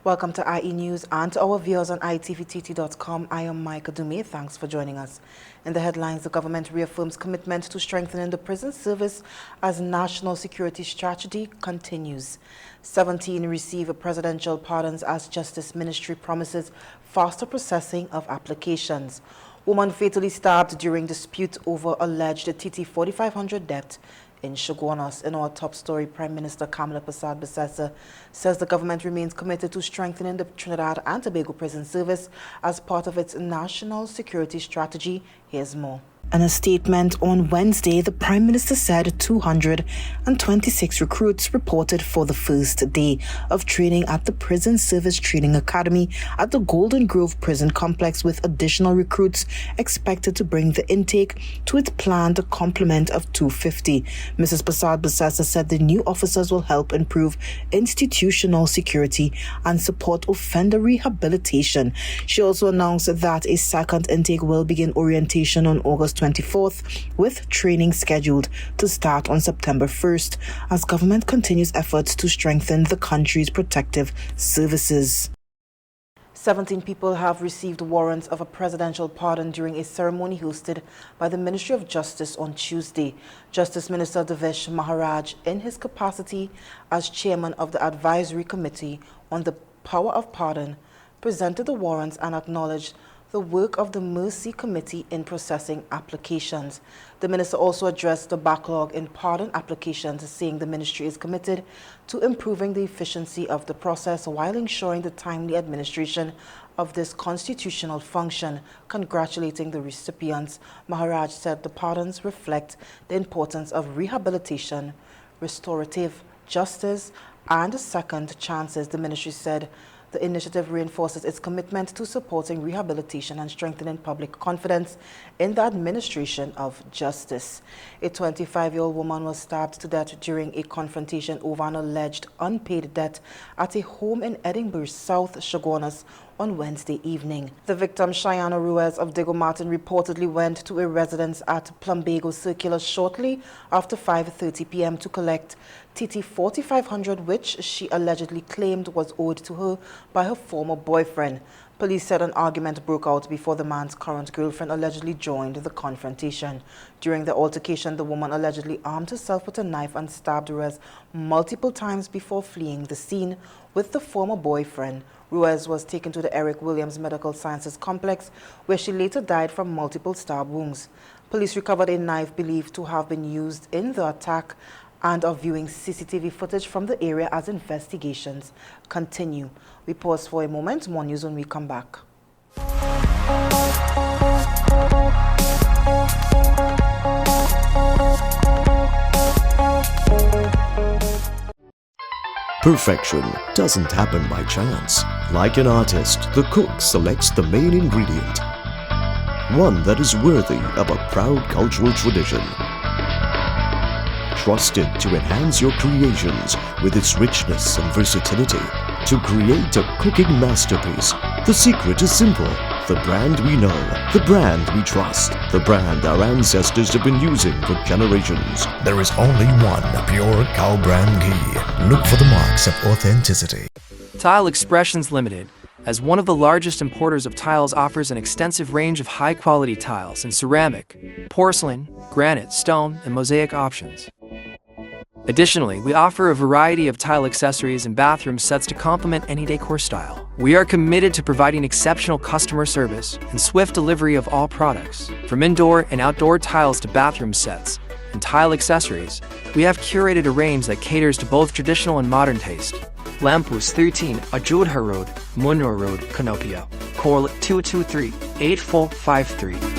Welcome to IE News and to our viewers on itvtt.com. I am Micah Dume. Thanks for joining us. In the headlines, the government reaffirms commitment to strengthening the prison service as national security strategy continues. 17 receive presidential pardons as Justice Ministry promises faster processing of applications. Woman fatally stabbed during dispute over alleged TT 4500 debt in Shoguanas. In our top story, Prime Minister Kamala Persad-Bissessar says the government remains committed to strengthening the Trinidad and Tobago prison service as part of its national security strategy. Here's more. In a statement on Wednesday, the Prime Minister said 226 recruits reported for the first day of training at the Prison Service Training Academy at the Golden Grove Prison Complex, with additional recruits expected to bring the intake to its planned complement of 250. Mrs. Persad-Bissessar said the new officers will help improve institutional security and support offender rehabilitation. She also announced that a second intake will begin orientation on August 24th, with training scheduled to start on September 1st as government continues efforts to strengthen the country's protective services. 17 people have received warrants of a presidential pardon during a ceremony hosted by the Ministry of Justice on Tuesday. Justice Minister Devesh Maharaj, in his capacity as chairman of the Advisory Committee on the Power of Pardon, presented the warrants and acknowledged the work of the Mercy Committee in processing applications. The minister also addressed the backlog in pardon applications, saying the ministry is committed to improving the efficiency of the process while ensuring the timely administration of this constitutional function. Congratulating the recipients, Maharaj said the pardons reflect the importance of rehabilitation, restorative justice, and second chances. The ministry said the initiative reinforces its commitment to supporting rehabilitation and strengthening public confidence in the administration of justice. A 25-year-old woman was stabbed to death during a confrontation over an alleged unpaid debt at a home in Edinburgh South, Shoguanas, on Wednesday evening. The victim, Cheyenne Ruiz of Diego Martin, reportedly went to a residence at Plumbago Circular shortly after 5:30 p.m. to collect TT 4500, which she allegedly claimed was owed to her by her former boyfriend. Police said an argument broke out before the man's current girlfriend allegedly joined the confrontation. During the altercation, the woman allegedly armed herself with a knife and stabbed Ruiz multiple times before fleeing the scene with the former boyfriend. Ruiz was taken to the Eric Williams Medical Sciences Complex, where she later died from multiple stab wounds. Police recovered a knife believed to have been used in the attack and are viewing CCTV footage from the area as investigations continue. We pause for a moment. More news when we come back. Perfection doesn't happen by chance. Like an artist, the cook selects the main ingredient, one that is worthy of a proud cultural tradition. Trusted to enhance your creations with its richness and versatility. To create a cooking masterpiece, the secret is simple. The brand we know, the brand we trust, the brand our ancestors have been using for generations. There is only one pure cow brand ghee. Look for the marks of authenticity. Tile Expressions Limited, as one of the largest importers of tiles, offers an extensive range of high-quality tiles in ceramic, porcelain, granite, stone, and mosaic options. Additionally, we offer a variety of tile accessories and bathroom sets to complement any decor style. We are committed to providing exceptional customer service and swift delivery of all products. From indoor and outdoor tiles to bathroom sets and tile accessories, we have curated a range that caters to both traditional and modern taste. Lampus 13, Ajudha Road, Munro Road, Canopio. Call 223-8453.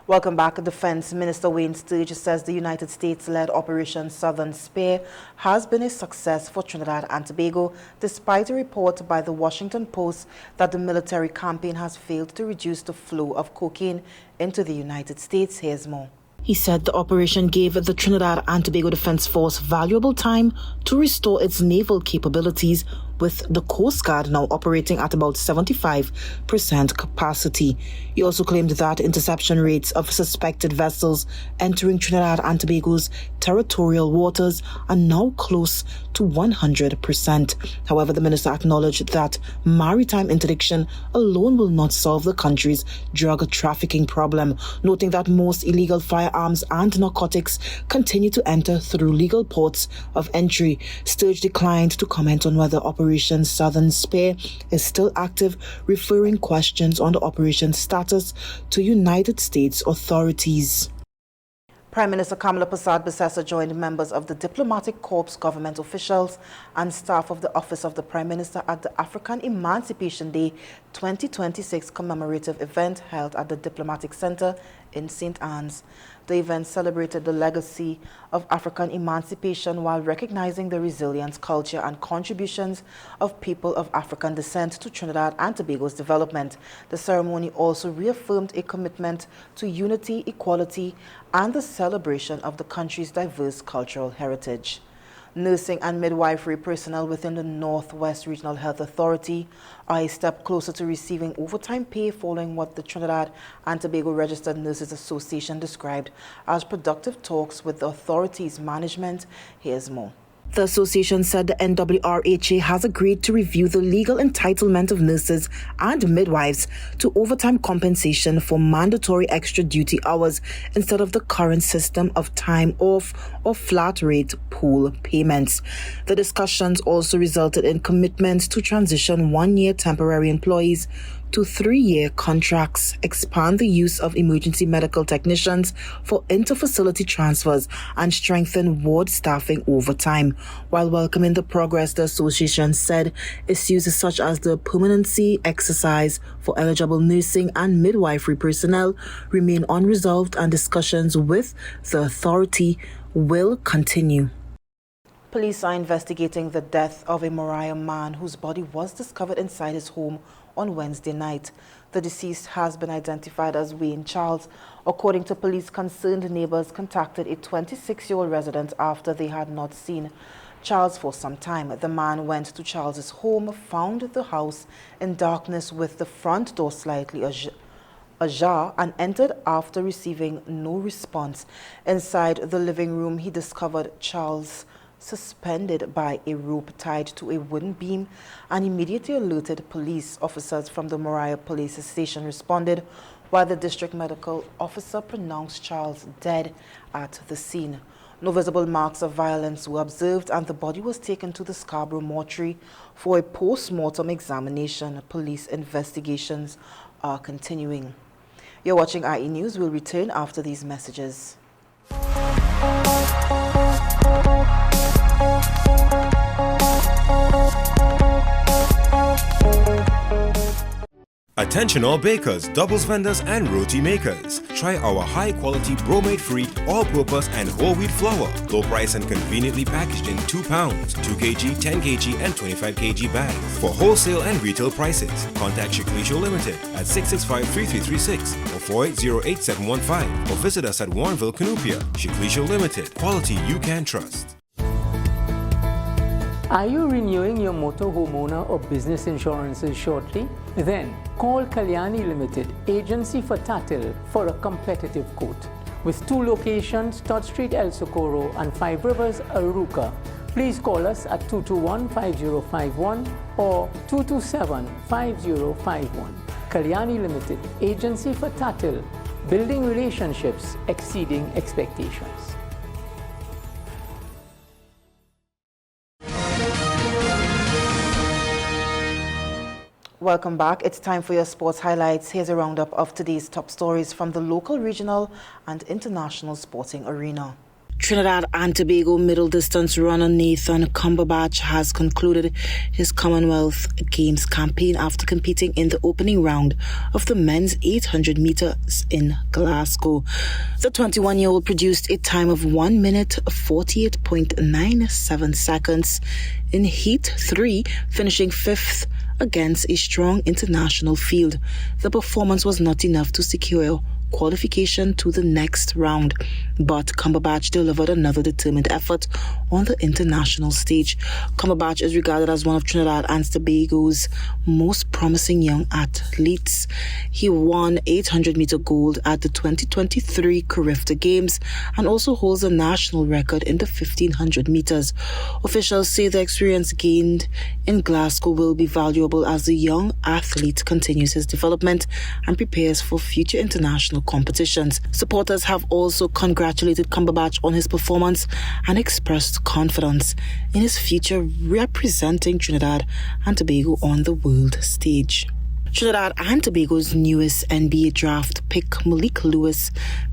Welcome back. Defense Minister Wayne Sturgis says the United States-led Operation Southern Spear has been a success for Trinidad and Tobago, despite a report by the Washington Post that the military campaign has failed to reduce the flow of cocaine into the United States. Here's more. He said the operation gave the Trinidad and Tobago Defense Force valuable time to restore its naval capabilities with the Coast Guard now operating at about 75% capacity. He also claimed that interception rates of suspected vessels entering Trinidad and Tobago's territorial waters are now close to 100%. However, the minister acknowledged that maritime interdiction alone will not solve the country's drug trafficking problem, noting that most illegal firearms and narcotics continue to enter through legal ports of entry. Sturge declined to comment on whether Operation Southern Spear is still active, referring questions on the operation's status to United States authorities. Prime Minister Kamala Persad-Bissessar joined members of the Diplomatic Corps, government officials and staff of the Office of the Prime Minister at the African Emancipation Day 2026 commemorative event held at the Diplomatic Center in St. Anne's. The event celebrated the legacy of African emancipation while recognizing the resilience, culture and contributions of people of African descent to Trinidad and Tobago's development. The ceremony also reaffirmed a commitment to unity, equality and the celebration of the country's diverse cultural heritage. Nursing and midwifery personnel within the Northwest Regional Health Authority are a step closer to receiving overtime pay following what the Trinidad and Tobago Registered Nurses Association described as productive talks with the authority's management. Here's more. The association said the NWRHA has agreed to review the legal entitlement of nurses and midwives to overtime compensation for mandatory extra duty hours instead of the current system of time off or flat rate pool payments. The discussions also resulted in commitments to transition 1-year temporary employees to 3-year contracts, expand the use of emergency medical technicians for interfacility transfers, and strengthen ward staffing over time. While welcoming the progress, the association said issues such as the permanency exercise for eligible nursing and midwifery personnel remain unresolved and discussions with the authority will continue. Police are investigating the death of a Moriah man whose body was discovered inside his home on Wednesday night. The deceased has been identified as Wayne Charles. According to police, concerned neighbors contacted a 26-year-old resident after they had not seen Charles for some time. The man went to Charles's home, found the house in darkness with the front door slightly ajar, and entered after receiving no response. Inside the living room, he discovered Charles suspended by a rope tied to a wooden beam and immediately alerted police. Officers from the Moriah Police Station responded, while the district medical officer pronounced Charles dead at the scene. No visible marks of violence were observed and the body was taken to the Scarborough mortuary for a post-mortem examination. Police investigations are continuing. You're watching IE News. We'll return after these messages. Attention all bakers, doubles vendors and roti makers. Try our high-quality bromate-free, all-purpose and whole wheat flour. Low price and conveniently packaged in 2 pounds, 2 kg, 10 kg and 25 kg bags. For wholesale and retail prices, contact Shiklisho Limited at 665-3336 or 480-8715 or visit us at Warrenville, Canoopia. Shiklisho Limited, quality you can trust. Are you renewing your motor, homeowner or business insurances shortly? Then call Kalyani Limited, agency for Tatil, for a competitive quote. With 2 locations, Todd Street, El Socorro and 5 Rivers, Aruca. Please call us at 221-5051 or 227-5051. Kalyani Limited, agency for Tatil, building relationships exceeding expectations. Welcome back. It's time for your sports highlights. Here's a roundup of today's top stories from the local, regional and international sporting arena. Trinidad and Tobago middle distance runner Nathan Cumberbatch has concluded his Commonwealth Games campaign after competing in the opening round of the men's 800 meters in Glasgow. The 21-year-old produced a time of 1 minute 48.97 seconds in Heat 3, finishing 5th against a strong international field. The performance was not enough to secure qualification to the next round. But Cumberbatch delivered another determined effort on the international stage. Cumberbatch is regarded as one of Trinidad and Tobago's most promising young athletes. He won 800-meter gold at the 2023 Carifta Games and also holds a national record in the 1500 meters. Officials say the experience gained in Glasgow will be valuable as the young athlete continues his development and prepares for future international competitions. Supporters have also congratulated Cumberbatch on his performance and expressed confidence in his future representing Trinidad and Tobago on the world stage. Trinidad and Tobago's newest NBA draft pick, Malik Lewis,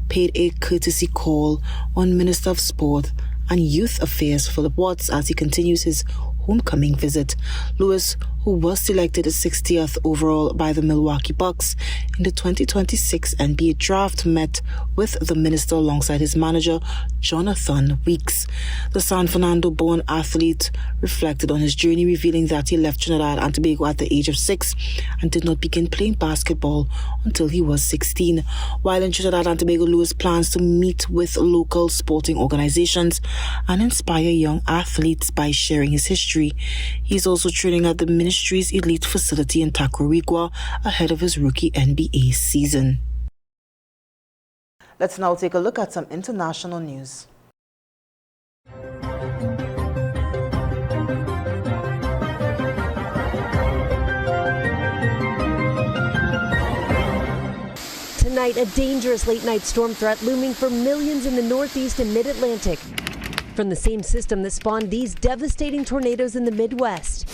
paid a courtesy call on Minister of Sport and Youth Affairs Philip Watts as he continues his homecoming visit. Lewis, who was selected 60th overall by the Milwaukee Bucks in the 2026 NBA draft, met with the minister alongside his manager, Jonathan Weeks. The San Fernando-born athlete reflected on his journey, revealing that he left Trinidad and Tobago at the age of 6 and did not begin playing basketball until he was 16. While in Trinidad and Tobago, Lewis plans to meet with local sporting organizations and inspire young athletes by sharing his history. He's also training at the Ministry's elite facility in Tacarigua ahead of his rookie NBA season. Let's now take a look at some international news. Tonight, a dangerous late-night storm threat looming for millions in the Northeast and Mid-Atlantic, from the same system that spawned these devastating tornadoes in the Midwest.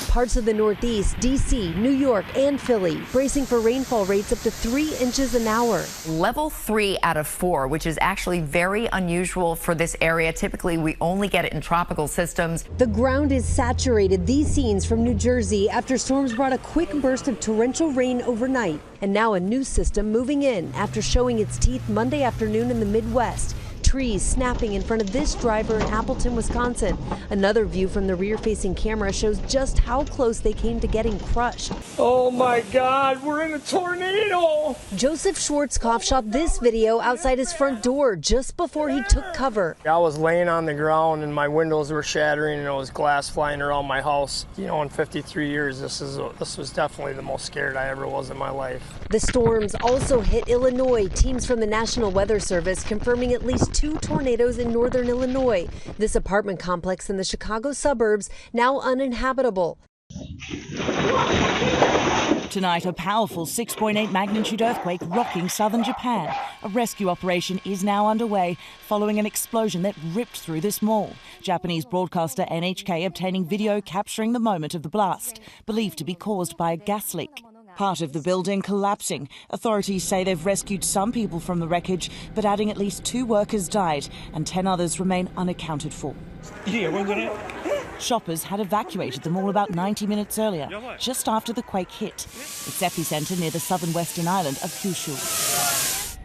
Parts of the Northeast, D.C., New York, and Philly bracing for rainfall rates up to 3 inches an hour. Level 3 out of 4, which is actually very unusual for this area. Typically, we only get it in tropical systems. The ground is saturated. These scenes from New Jersey after storms brought a quick burst of torrential rain overnight. And now a new system moving in after showing its teeth Monday afternoon in the Midwest. Trees snapping in front of this driver in Appleton, Wisconsin. Another view from the rear-facing camera shows just how close they came to getting crushed. Oh my God, we're in a tornado! Joseph Schwarzkopf shot this video outside his front door just before he took cover. I was laying on the ground and my windows were shattering and there was glass flying around my house. You know, in 53 years, this was definitely the most scared I ever was in my life. The storms also hit Illinois. Teams from the National Weather Service confirming at least 2 tornadoes in northern Illinois. This apartment complex in the Chicago suburbs now uninhabitable. Tonight, a powerful 6.8 magnitude earthquake rocking southern Japan. A rescue operation is now underway following an explosion that ripped through this mall. Japanese broadcaster NHK obtaining video capturing the moment of the blast, believed to be caused by a gas leak. Part of the building collapsing. Authorities say they've rescued some people from the wreckage, but adding at least 2 workers died and 10 others remain unaccounted for. Shoppers had evacuated the mall about 90 minutes earlier, just after the quake hit. Its epicenter near the southern western island of Kyushu.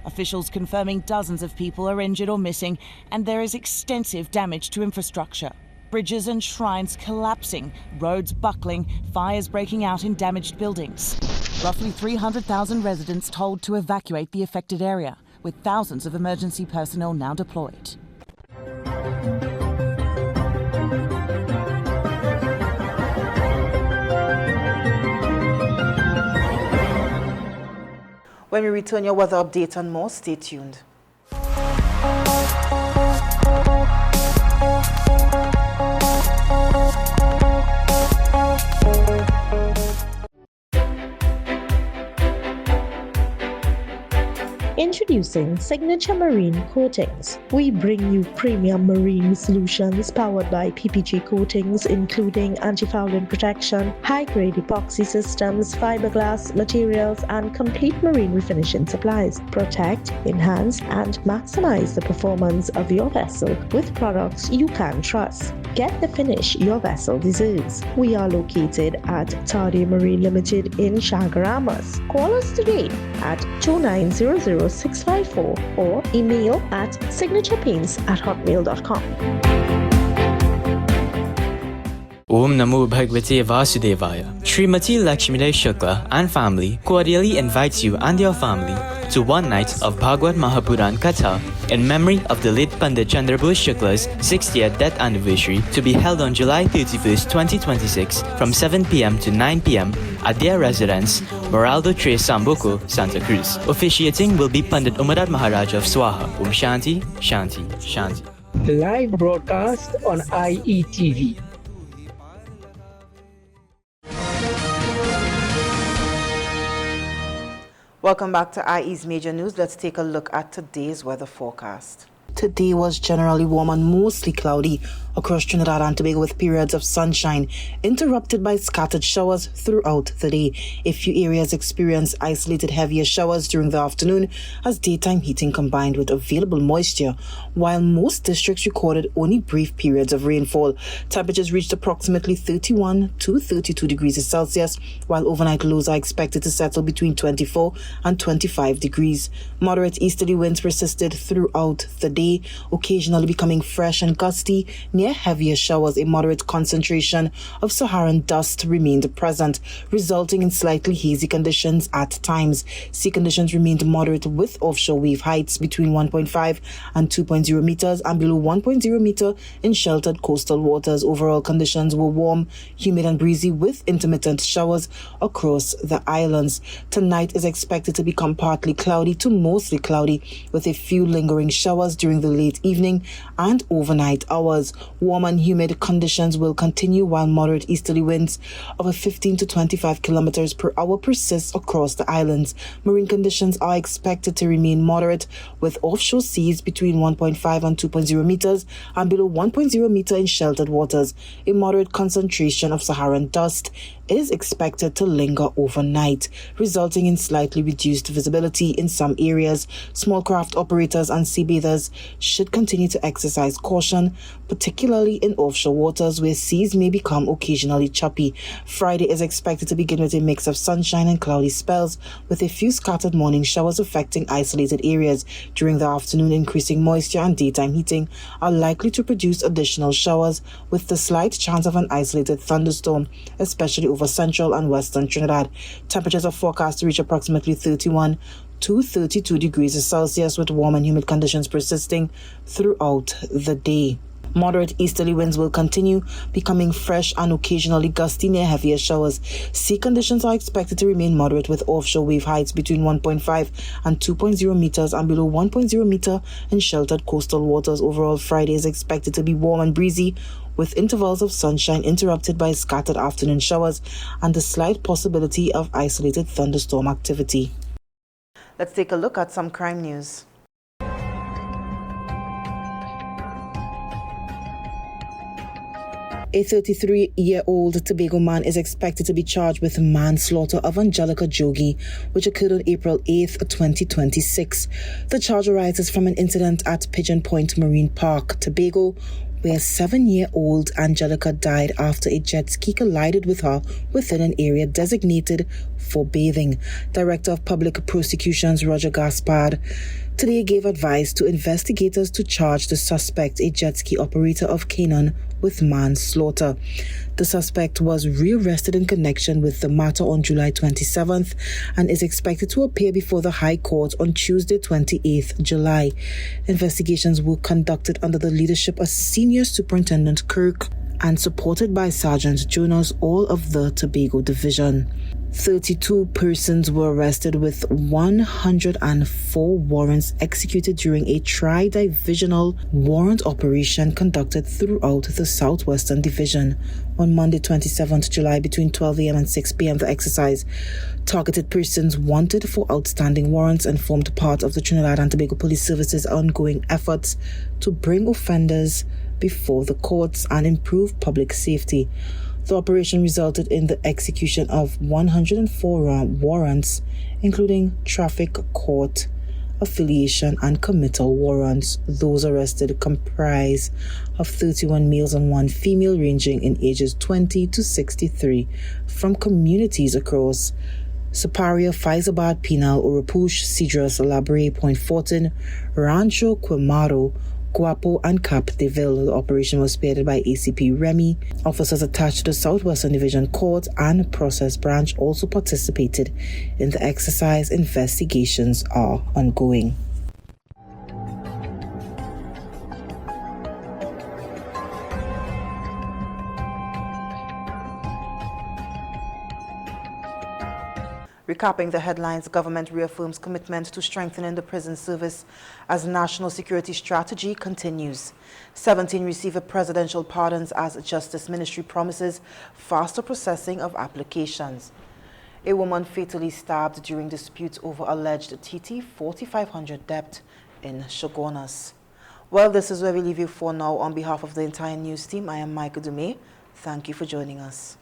Officials confirming dozens of people are injured or missing, and there is extensive damage to infrastructure. Bridges and shrines collapsing, roads buckling, fires breaking out in damaged buildings. Roughly 300,000 residents told to evacuate the affected area, with thousands of emergency personnel now deployed. When we return, your weather update and more, stay tuned. Introducing Signature Marine Coatings. We bring you premium marine solutions powered by PPG coatings, including anti-fouling protection, high-grade epoxy systems, fiberglass materials, and complete marine refinishing supplies. Protect, enhance, and maximize the performance of your vessel with products you can trust. Get the finish your vessel deserves. We are located at Tardy Marine Limited in Chagaramas. Call us today at 2900-654 or email at signaturepaints@hotmail.com. Om Namo Bhagavate Vasudevaya. Srimati Lakshmidai Shukla and family cordially invites you and your family to one night of Bhagavad Mahapuran Katha in memory of the late Pandit Chandrabose Shukla's 60th death anniversary, to be held on July 31st, 2026 from 7 p.m. to 9 p.m. at their residence, Moraldo Tres Sambuco, Santa Cruz. Officiating will be Pandit Umadat Maharaj of Swaha. Om Shanti, Shanti, Shanti. Live broadcast on IETV. Welcome back to IE's Major News. Let's take a look at today's weather forecast. Today was generally warm and mostly cloudy across Trinidad and Tobago, with periods of sunshine interrupted by scattered showers throughout the day. A few areas experienced isolated heavier showers during the afternoon as daytime heating combined with available moisture, while most districts recorded only brief periods of rainfall. Temperatures reached approximately 31 to 32 degrees Celsius, while overnight lows are expected to settle between 24 and 25 degrees. Moderate easterly winds persisted throughout the day, occasionally becoming fresh and gusty. Near heavier showers, a moderate concentration of Saharan dust remained present, resulting in slightly hazy conditions at times. Sea conditions remained moderate, with offshore wave heights between 1.5 and 2.0 meters and below 1.0 meter in sheltered coastal waters. Overall conditions were warm, humid and breezy, with intermittent showers across the islands. Tonight is expected to become partly cloudy to mostly cloudy, with a few lingering showers during the late evening and overnight hours. Warm and humid conditions will continue, while moderate easterly winds of 15 to 25 kilometers per hour persist across the islands. Marine conditions are expected to remain moderate, with offshore seas between 1.5 and 2.0 meters and below 1.0 meter in sheltered waters. A moderate concentration of Saharan dust is expected to linger overnight, resulting in slightly reduced visibility in some areas. Small craft operators and seabathers should continue to exercise caution, particularly in offshore waters where seas may become occasionally choppy. Friday is expected to begin with a mix of sunshine and cloudy spells, with a few scattered morning showers affecting isolated areas. During the afternoon, increasing moisture and daytime heating are likely to produce additional showers, with the slight chance of an isolated thunderstorm, especially over central and western Trinidad. Temperatures are forecast to reach approximately 31 to 32 degrees Celsius, with warm and humid conditions persisting throughout the day. Moderate easterly winds will continue, becoming fresh and occasionally gusty near heavier showers. Sea conditions are expected to remain moderate, with offshore wave heights between 1.5 and 2.0 meters and below 1.0 meter in sheltered coastal waters. Overall, Friday is expected to be warm and breezy, with intervals of sunshine interrupted by scattered afternoon showers and the slight possibility of isolated thunderstorm activity. Let's take a look at some crime news. A 33-year-old Tobago man is expected to be charged with manslaughter of Angelica Jogi, which occurred on April 8, 2026. The charge arises from an incident at Pigeon Point Marine Park, Tobago, where 7-year-old Angelica died after a jet ski collided with her within an area designated for bathing. Director of Public Prosecutions Roger Gaspard today gave advice to investigators to charge the suspect, a jet ski operator of Canaan, with manslaughter. The suspect was rearrested in connection with the matter on July 27th and is expected to appear before the High Court on Tuesday, 28th July. Investigations were conducted under the leadership of Senior Superintendent Kirk and supported by Sergeant Jonas, all of the Tobago Division. 32 persons were arrested with 104 warrants executed during a tri-divisional warrant operation conducted throughout the Southwestern Division. On Monday, 27th July, between 12 a.m. and 6 p.m., the exercise targeted persons wanted for outstanding warrants and formed part of the Trinidad and Tobago Police Service's ongoing efforts to bring offenders before the courts and improve public safety. The operation resulted in the execution of 104 warrants, including traffic court, affiliation, and committal warrants. Those arrested comprise of 31 males and 1 female, ranging in ages 20 to 63, from communities across Superior, Faizabad, Penal, Urupush, Cedros, Labre, Point Fortin, Rancho Quemado, Guapo and Cap Deville. The operation was spearheaded by ACP Remy. Officers attached to the Southwestern Division Court and Process Branch also participated in the exercise. Investigations are ongoing. Recapping the headlines, the government reaffirms commitment to strengthening the prison service as national security strategy continues. 17 receive presidential pardons as Justice Ministry promises faster processing of applications. A woman fatally stabbed during dispute over alleged TT 4500 debt in Shogunas. Well, this is where we leave you for now. On behalf of the entire news team, I am Michael Dumais. Thank you for joining us.